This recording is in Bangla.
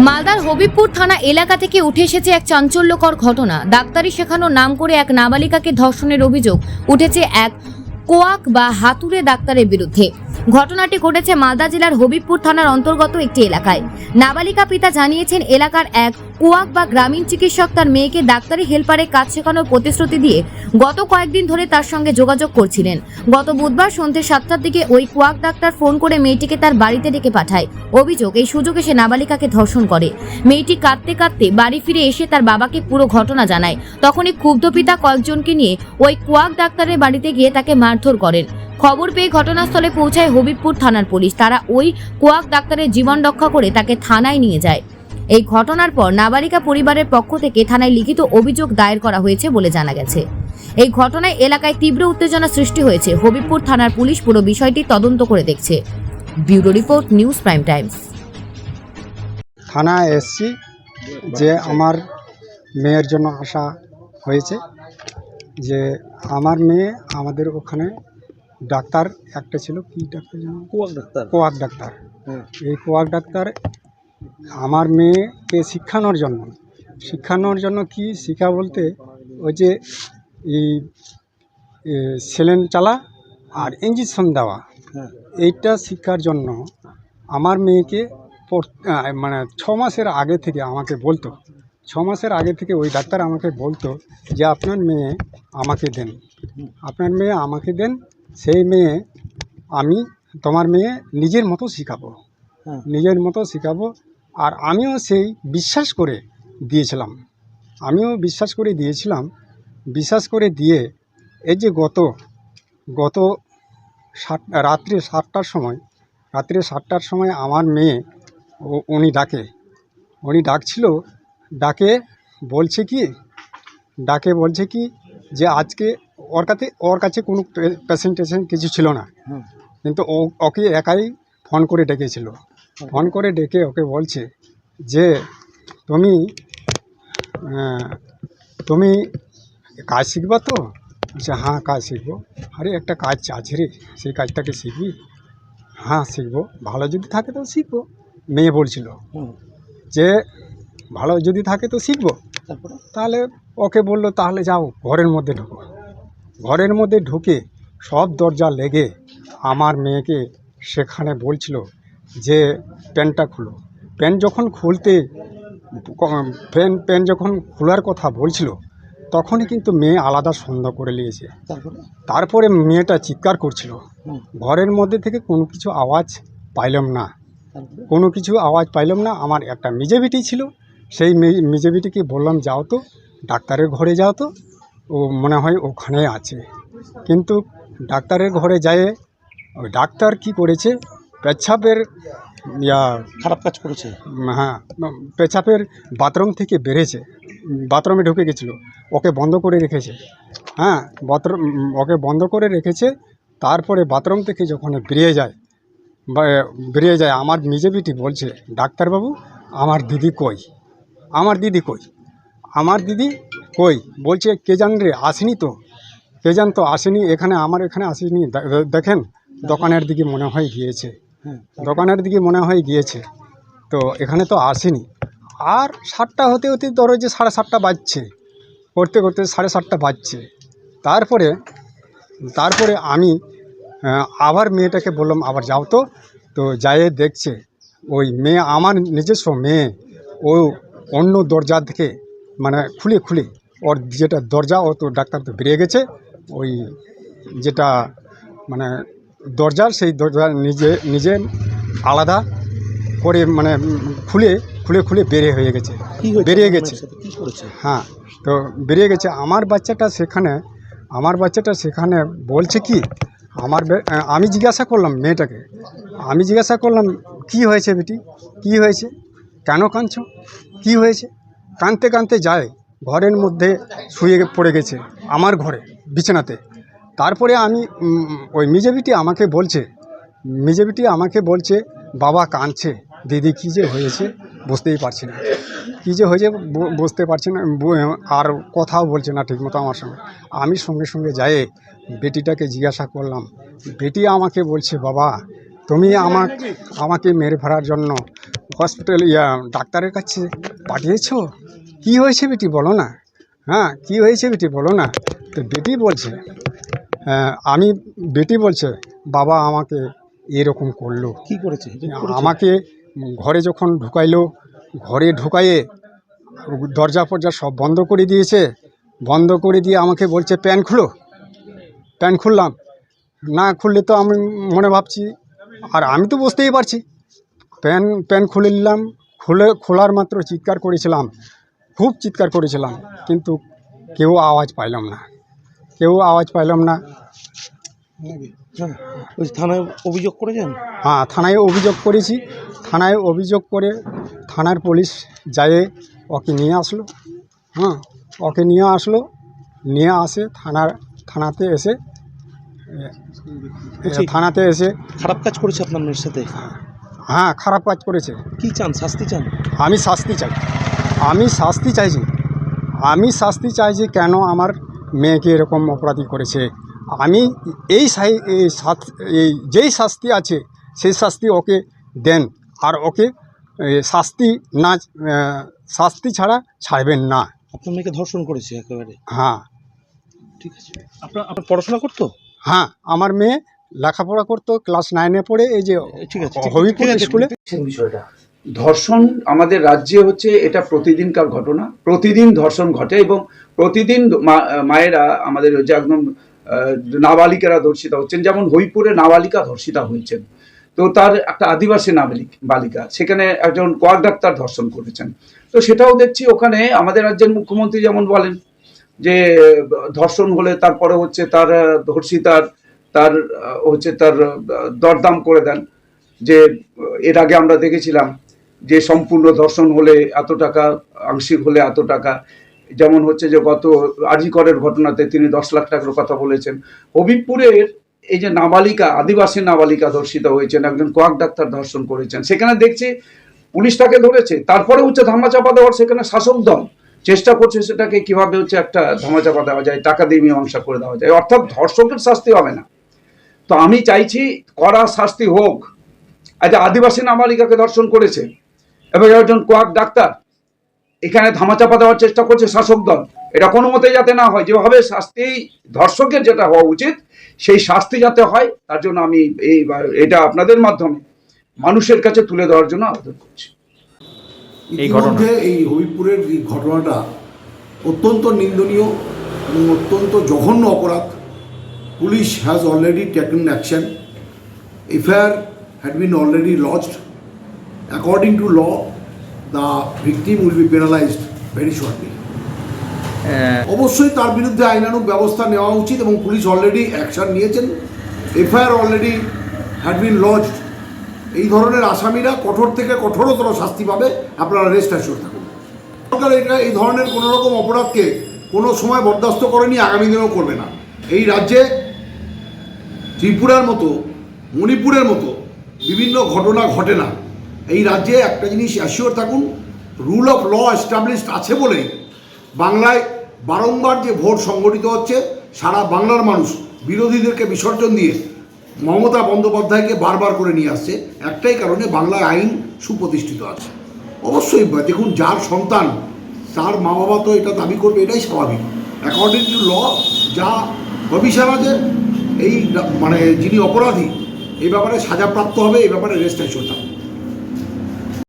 মালদার হবিবপুর থানা এলাকা থেকে উঠে এসেছে এক চাঞ্চল্যকর ঘটনা। ডাক্তারি শেখানোর নাম করে এক নাবালিকাকে ধর্ষণের অভিযোগ উঠেছে এক কোয়াক বা হাতুড়ে ডাক্তারের বিরুদ্ধে। ঘটনাটি ঘটেছে মালদা জেলার হবিবপুর থানার অন্তর্গত একটি এলাকায়। নাবালিকা পিতা জানিয়েছেন, এলাকার এক কোয়াক বা গ্রামীণ চিকিৎসক তার মেয়েকে ডাক্তারি হেল্পারে কাজ শেখানোর প্রতিশ্রুতি দিয়ে গত কয়েকদিন ধরে তার সঙ্গে যোগাযোগ করছিলেন। গত বুধবার সন্ধ্যে 7টার দিকে ওই কোয়াক ডাক্তার ফোন করে মেয়েটিকে তার বাড়িতে ডেকে পাঠায়। অভিযোগ, এই সুযোগে সে নাবালিকাকে ধর্ষণ করে। মেয়েটি কাঁদতে কাঁদতে বাড়ি ফিরে এসে তার বাবাকে পুরো ঘটনা জানায়। তখনই ক্ষুব্ধ পিতা কয়েকজনকে নিয়ে ওই কোয়াক ডাক্তারের বাড়িতে গিয়ে তাকে মারধর করেন। খবর পেয়ে ঘটনাস্থলে পৌঁছায় হবিবপুর থানার পুলিশ। তারা ওই কোয়াক ডাক্তারের জীবন রক্ষা করে তাকে থানায় নিয়ে যায়। এই ঘটনার পর নাবালিকা পরিবারের পক্ষ থেকে থানায় লিখিত অভিযোগ দায়ের করা হয়েছে বলে জানা গেছে। এই ঘটনায় এলাকায় তীব্র উত্তেজনা সৃষ্টি হয়েছে। হবিবপুর থানার পুলিশ পুরো বিষয়টি তদন্ত করে দেখছে। Bureau report, news prime Times. থানায় এসছি যে আমার মেয়ের জন্য আসা হয়েছে, যে আমার মেয়ে আমাদের ওখানে ডাক্তার একটা ছিল, কি ডাক্তার যেন? Quack doctor. এই কোয়াক ডাক্তার আমার মেয়েকে শিক্ষানোর জন্য কি শিক্ষা বলতে ওই যে এই সেলেন চালা আর ইঞ্জেকশন দেওয়া, এইটা শিক্ষার জন্য আমার মেয়েকে মানে 6 মাসের আগে থেকে আমাকে বলতো, 6 মাসের আগে থেকে ওই ডাক্তার আমাকে বলতো যে আপনার মেয়ে আমাকে দেন, সেই মেয়ে আমি তোমার মেয়ে নিজের মতো শেখাবো। আর আমিও সেই বিশ্বাস করে দিয়েছিলাম। বিশ্বাস করে দিয়ে এই যে গত রাত্রে 7টার সময় আমার মেয়ে উনি ডাকছিল, ডাকে বলছে কি যে আজকে ওর কাছে কোনো পেশেন্ট কিছু ছিল না, কিন্তু ওকে একাই ফোন করে ডেকেছিল। ফোন করে ডেকে ওকে বলছে যে তুমি কাজ শিখবা তো? বলছে হ্যাঁ, কাজ শিখবো। আরে একটা কাজ আছে রে, সেই কাজটাকে শিখবি? হ্যাঁ শিখবো, ভালো যদি থাকে তো শিখবো। মেয়ে বলছিল যে ভালো যদি থাকে তো শিখবো। তাহলে ওকে বললো তাহলে যাও ঘরের মধ্যে ঢুকে সব দরজা লেগে আমার মেয়েকে সেখানে বলছিল যে প্যান্টটা খুলো। প্যান্ট যখন খোলার কথা বলছিল, তখনই কিন্তু মেয়ে আলাদা সন্দেহ করে নিয়েছে। তারপরে মেয়েটা চিৎকার করছিল। ঘরের মধ্যে থেকে কোনো কিছু আওয়াজ পাইলাম না। আমার একটা মেজে বেটি ছিল, সেই মেজে বেটিকে বললাম যাও তো ডাক্তারের ঘরে যাও তো, ও মনে হয় ওখানে আছে। কিন্তু ডাক্তারের ঘরে যায় ওই ডাক্তার কি করেছে, খারাপ কাজ করেছে। হ্যাঁ, পেছাপের বাথরুম থেকে বেরিয়েছে, বাথরুমে ঢুকে গেছিলো, ওকে বন্ধ করে রেখেছে। তারপরে বাথরুম থেকে যখন বেরিয়ে যায় আমার মেজে বেটি বলছে, ডাক্তারবাবু আমার দিদি কই? বলছে কে জান রে, আসেনি তো, এখানে আমার এখানে আসেনি, দেখেন দোকানের দিকে মনে হয় গিয়েছে, তো এখানে তো আসেনি। আর 7টা হতে ধরো যে 7:30 বাজছে, করতে 7:30 বাজছে। তারপরে আমি আবার মেয়েটাকে বললাম আবার যাও তো যাইয়ে দেখছে ওই মেয়ে, আমার নিজস্ব মেয়ে, ও অন্য দরজা থেকে মানে খুলে ওর যেটা দরজা, ও তো ডাক্তার তো বেরিয়ে গেছে, ওই যেটা মানে দরজার সেই দরজা নিজে আলাদা করে মানে খুলে বেরিয়ে গেছে। হ্যাঁ, তো বেরিয়ে গেছে। আমার বাচ্চাটা সেখানে বলছে কি, আমি জিজ্ঞাসা করলাম মেয়েটাকে, কি হয়েছে বেটি, কি হয়েছে, কেন কাঁদছো, কি হয়েছে? কাঁদতে যায় ঘরের মধ্যে শুয়ে পড়ে গেছে, আমার ঘরে বিছানাতে। তারপরে আমি ওই মেজে বেটি আমাকে বলছে বাবা কাঁদছে, দিদি কী যে হয়েছে বুঝতেই পারছি না, আর কথাও বলছে না ঠিকমতো আমার সঙ্গে। আমি সঙ্গে যাই বেটিটাকে জিজ্ঞাসা করলাম, বেটি আমাকে বলছে বাবা তুমি আমাকে মেরে ফেলার জন্য হসপিটাল ডাক্তারের কাছে পাঠিয়েছো? কি হয়েছে বেটি বলো না, হ্যাঁ কি হয়েছে বেটি বলো না। তো বেটি বলছে বেটি বলছে বাবা আমাকে এরকম করলো। কি করেছে? আমাকে ঘরে যখন ঢুকাইলো, ঘরে ঢুকাইয়ে দরজা ফরজা সব বন্ধ করে দিয়েছে, বন্ধ করে দিয়ে আমাকে বলছে প্যান্ট খুলো। প্যান্ট খুললাম, না খুললে তো আমি মনে ভাবছি, আর আমি তো বুঝতেই পারছি, প্যান্ট খুলে নিলাম। খোলার মাত্র চিৎকার করেছিলাম, খুব চিৎকার করেছিলাম, কিন্তু কেউ আওয়াজ পাইলাম না, ওই থানায় অভিযোগ করেছেন? হ্যাঁ, থানায় অভিযোগ করেছি। থানায় অভিযোগ করে থানার পুলিশ যায় ওকে নিয়ে আসলো। হ্যাঁ, ওকে নিয়ে আসে থানাতে এসে খারাপ কাজ করেছে আপনার মেয়ের সাথে? হ্যাঁ, খারাপ কাজ করেছে। কি চান? শাস্তি চান? আমি শাস্তি চাইছি। কেন আমার মেয়েকে এরকম অপরাধী করেছে? আমি যেই শাস্তি আছে সেই শাস্তি ওকে দেন, আর ওকে শাস্তি ছাড়া ছাড়বেন না। আপনার মেয়েকে ধর্ষণ করেছে একেবারে? হ্যাঁ। ঠিক আছে। আপনার পড়াশোনা করতো? হ্যাঁ, আমার মেয়ে লেখাপড়া করতো, ক্লাস 9-এ পড়ে এই যে ঠিক আছে হবিপুর স্কুলে। বিষয়টা ধর্ষণ আমাদের রাজ্যে হচ্ছে, এটা প্রতিদিনকার ঘটনা, প্রতিদিন ধর্ষণ ঘটে এবং প্রতিদিন মায়েরা আমাদের যে একদম নাবালিকারা ধর্ষিতা হচ্ছেন। যেমন হবিপুরে নাবালিকা ধর্ষিতা হয়েছেন, তো তার একটা আদিবাসী বালিকা, সেখানে একজন কোয়াক ডাক্তার ধর্ষণ করেছেন। তো সেটাও দেখছি ওখানে আমাদের রাজ্যের মুখ্যমন্ত্রী যেমন বলেন যে ধর্ষণ হলে তারপরে হচ্ছে তার ধর্ষিতার তার দরদাম করে দেন। যে এর আগে আমরা দেখেছিলাম যে সম্পূর্ণ ধর্ষণ হলে এত টাকা, আংশিক হলে এত টাকা। যেমন হচ্ছে যে গত আজিকরের ঘটনাতে তিনি 10 লাখ টাকার কথা বলেছেন। হবিবপুরের এই যে নাবালিকা, আদিবাসী নাবালিকা ধর্ষিত হয়েছেন, একজন কোয়াক ডাক্তার ধর্ষণ করেছেন, সেখানে দেখছি পুলিশ তাকে ধরেছে, তারপরে হচ্ছে ধামাচাপা দেওয়ার সেখানে শাসক দল চেষ্টা করছে সেটাকে কিভাবে হচ্ছে একটা ধামাচাপা দেওয়া যায়, টাকা দিয়ে মীমাংসা করে দেওয়া যায়, অর্থাৎ ধর্ষকের শাস্তি হবে না। তো আমি চাইছি কড়া শাস্তি হোক। আচ্ছা, আদিবাসী নাবালিকাকে ধর্ষণ করেছে এবং একজন কোয়াক ডাক্তার, এখানে ধামাচাপা দেওয়ার চেষ্টা করছে শাসক দল। এটা কোনো মতেই যাতে না হয়, যেভাবে শাস্তি ধর্ষকের যেটা হওয়া উচিত সেই শাস্তি যাতে হয়, তার জন্য আমি এটা আপনাদের মাধ্যমে মানুষের কাছে তুলে দেওয়ার জন্য আবেদন করছি। এই হবিপুরের এই ঘটনাটা অত্যন্ত নিন্দনীয় এবং অত্যন্ত জঘন্য অপরাধ। Police has already taken action. FIR had been already lodged. According to law, the victim will be penalized very shortly. অবশ্যই তার বিরুদ্ধে আইনানুগ ব্যবস্থা নেওয়া উচিত এবং পুলিশ অলরেডি অ্যাকশন নিয়েছেন। FIR already had been লজড। এই ধরনের আসামিরা কঠোর থেকে কঠোরতর শাস্তি পাবে, আপনারা রেস্ট অ্যাসিওর থাকুন। সরকার এই ধরনের কোনো রকম অপরাধকে কোনো সময় বরদাস্ত করেনি, আগামী দিনেও করবে না। এই রাজ্যে ত্রিপুরার মতো, মণিপুরের মতো বিভিন্ন ঘটনা ঘটে না। এই রাজ্যে একটা জিনিস অ্যাসিওর থাকুন, রুল অফ ল এস্টাবলিশড আছে বলেই বাংলায় বারংবার যে ভোট সংগঠিত হচ্ছে, সারা বাংলার মানুষ বিরোধীদেরকে বিসর্জন দিয়ে মমতা বন্দ্যোপাধ্যায়কে বারবার করে নিয়ে আসছে। একটাই কারণে, বাংলায় আইন সুপ্রতিষ্ঠিত আছে। অবশ্যই দেখুন, যার সন্তান তার মা বাবা তো এটা দাবি করবে, এটাই স্বাভাবিক। অ্যাকর্ডিং টু ল যা প্রভিশন আছে, এই যিনি অপরাধী এই ব্যাপারে সাজাপ্রাপ্ত হবে, এই ব্যাপারে রেস্ট অ্যাসিওর থাকুন।